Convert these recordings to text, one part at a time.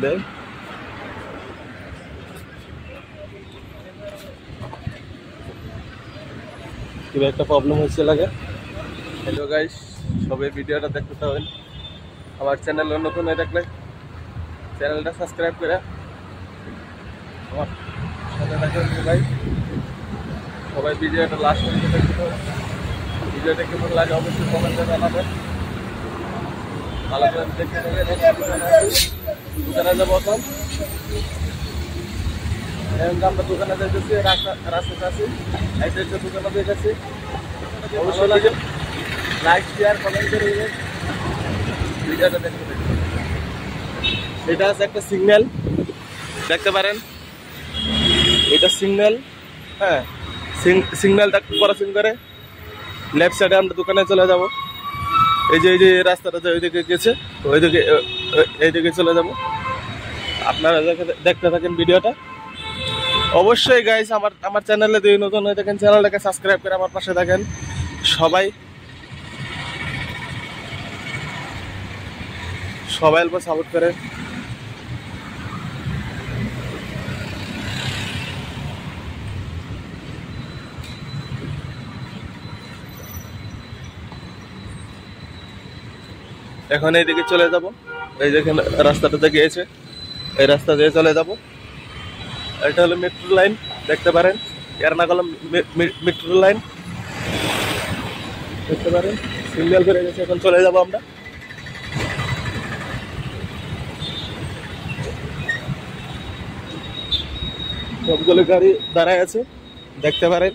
দেয়। কিবা একটা প্রবলেম হয়েছে লাগে। হ্যালো গাইস, সবাই ভিডিওটা দেখতে থাকেন। আমার চ্যানেল নতুন হয়ে থাকলে চ্যানেলটা সাবস্ক্রাইব করে আমার সাথে থাকেন। সবাই ভিডিওটা লাস্ট পর্যন্ত দেখতে থাকেন। ভিডিওটা কেমন লাগে অবশ্যই কমেন্টে জানাবেন। ভালো করে দেখতে থাকেন। দোকানে যাবো এখন। আমরা দোকানে যাইতেছি, রাস্তাতে আছি, দোকানে দেখেছি। অবশ্যই লাগে লাইক শেয়ার কমেন্ট করে ভিডিওটা দেখতে থাকেন। এটা আছে একটা সিগন্যাল, দেখতে পারেন। এটা সিগন্যাল, হ্যাঁ, সিগন্যালটা ক্রসিং করে লেফট সাইডে আমরা দোকানে চলে যাব। এই যে রাস্তাটা যে ওইদিকে গেছে, এইদিকে চলে যাব। আপনারা দেখতে থাকেন ভিডিওটা। অবশ্যই গাইস, আমার চ্যানেলে যদি নতুন হয়ে থাকেন চ্যানেলটাকে সাবস্ক্রাইব করে আমার পাশে থাকেন। সবাই অল্প সাপোর্ট করে। এখন এইদিকে চলে যাব। এই যেখানে রাস্তাটাতে গিয়েছে, এই রাস্তা দিয়ে চলে যাব। এটা হলো মেট্রো লাইন, দেখতে পারেন। এর্নাকুলাম মেট্রো লাইন দেখতে পারেন। সিগন্যাল করে গেছে, এখন চলে যাব আমরা। সবগুলো গাড়ি দাঁড়ায় আছে, দেখতে পারেন।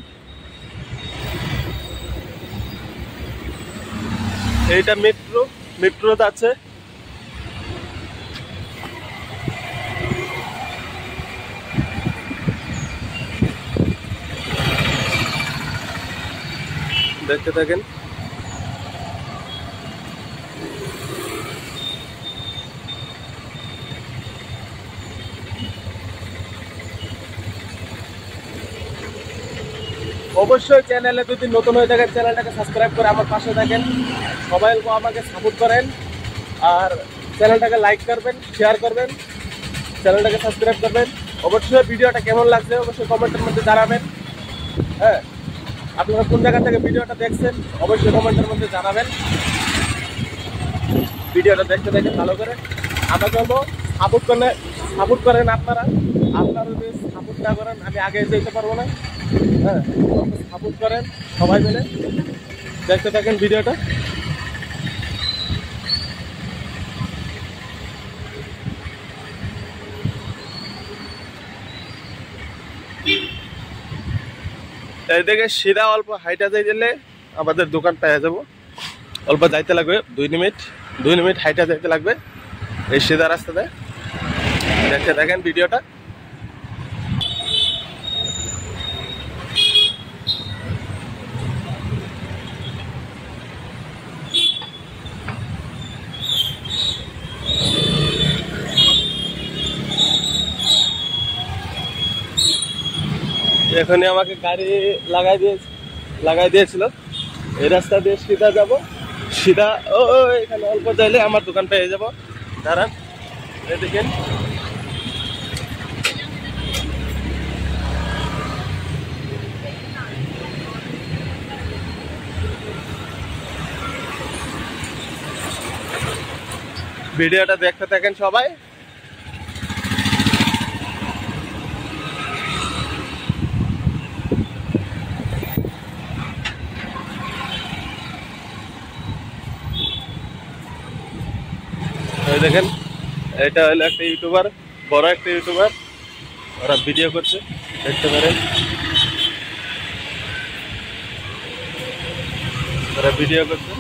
এইটা মেট্রো আছে। দেখতে থাকেন। অবশ্যই চ্যানেলে যদি নতুন হয়ে থাকেন চ্যানেলটাকে সাবস্ক্রাইব করে আমার পাশে থাকেন। সবাই আমাকে সাপোর্ট করেন, আর চ্যানেলটাকে লাইক করবেন, শেয়ার করবেন, চ্যানেলটাকে সাবস্ক্রাইব করবেন। অবশ্যই ভিডিওটা কেমন লাগছে অবশ্যই কমেন্টের মধ্যে জানাবেন। হ্যাঁ, আপনারা কোন জায়গা থেকে ভিডিওটা দেখছেন অবশ্যই কমেন্টের মধ্যে জানাবেন। ভিডিওটা দেখতে দেখেন ভালো করে। আমাকে হলো সাপোর্ট করেন আপনারা যদি সাপোর্ট না করেন আমি আগে যেতে পারবো না। হ্যাঁ, সাপোর্ট করেন সবাই মিলে। দেখতে থাকেন ভিডিওটা। এইদিকে সিধা অল্প হাইটা যাই দিলে আমাদের দোকান পেয়ে যাবো। অল্প যাইতে লাগবে 2 মিনিট হাইটা যাইতে লাগবে এই সিধা রাস্তাতে। দেখতে দেখেন ভিডিওটা। এখানে আমাকে গাড়ি লাগাই দিয়েছিল। এই রাস্তা দিয়ে সিধা যাব, সিধা এখানে অল্প যাইলে আমার দোকান পেয়ে যাব। দাঁড়ান, দেখেন। ভিডিওটা দেখতে থাকেন সবাই। দেখেন, এটা হলো একটা ইউটিউবার, বড় একটা ইউটিউবার, ওরা ভিডিও করছে, দেখতে পারেন। ওরা ভিডিও করছে।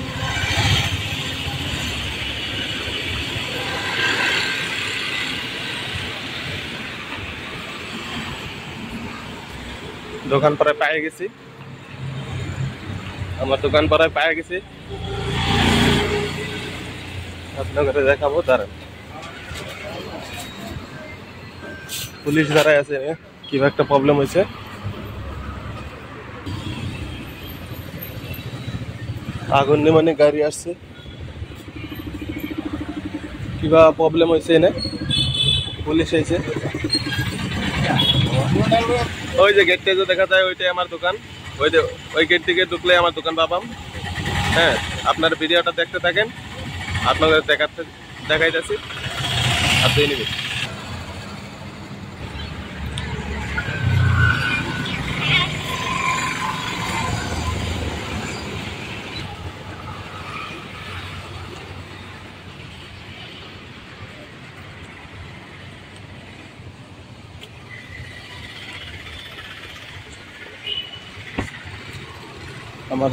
দোকান পরে পেয়ে গেছি, আমার দোকান পরে পেয়ে গেছি। আপনাদের দেখাবো। দাঁড়ান, পুলিশ দাঁড়ায় আছে, কিবা একটা প্রবলেম হয়েছে। আগুন নিমানে গাড়ি আসছে, কিবা প্রবলেম হয়েছে এনে। পুলিশ এসে ওই যে গেটটা যে দেখা যায় ওইটাই আমার দোকান। ওই গেট থেকে ঢুকলে আমার দোকান পাবাম। হ্যাঁ, আপনার ভিডিওটা দেখতে থাকেন, আপনাদের দেখাইতেছি, আপনি নিবেন। আমার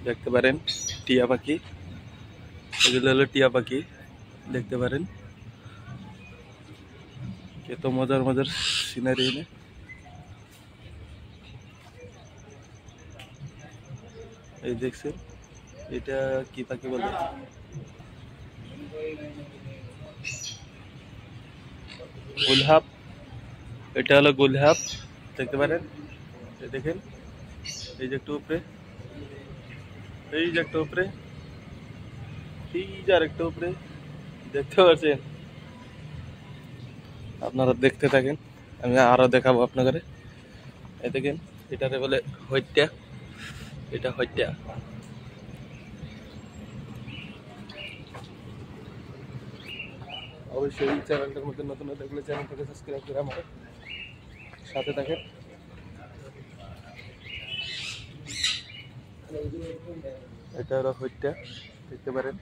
দেখতে পারেন টিয়া পাখি, এগুলো হলো টিয়া পাখি, দেখতে পারেন কত মজার মজার সিনারি। এই দেখছেন এটা কি পাখি বলে, গুলহাব। এটা হলো গুলহাব, দেখতে পারেন। দেখেন এই যে একটু উপরে, এই যে একটা উপরে, এই যে আরেকটা উপরে, দেখতে পাচ্ছেন। আপনারা দেখতে থাকেন, আমি আরো দেখাবো আপনাদের। এই দেখেন এটারে বলে হইত্যা, এটা হইত্যা। অবশ্যই চ্যানেলটার মধ্যে নতুন দেখলে চ্যানেলটাকে সাবস্ক্রাইব করে আমার সাথে থাকেন। এটা হলো হইত্যা, দেখতে পারেন।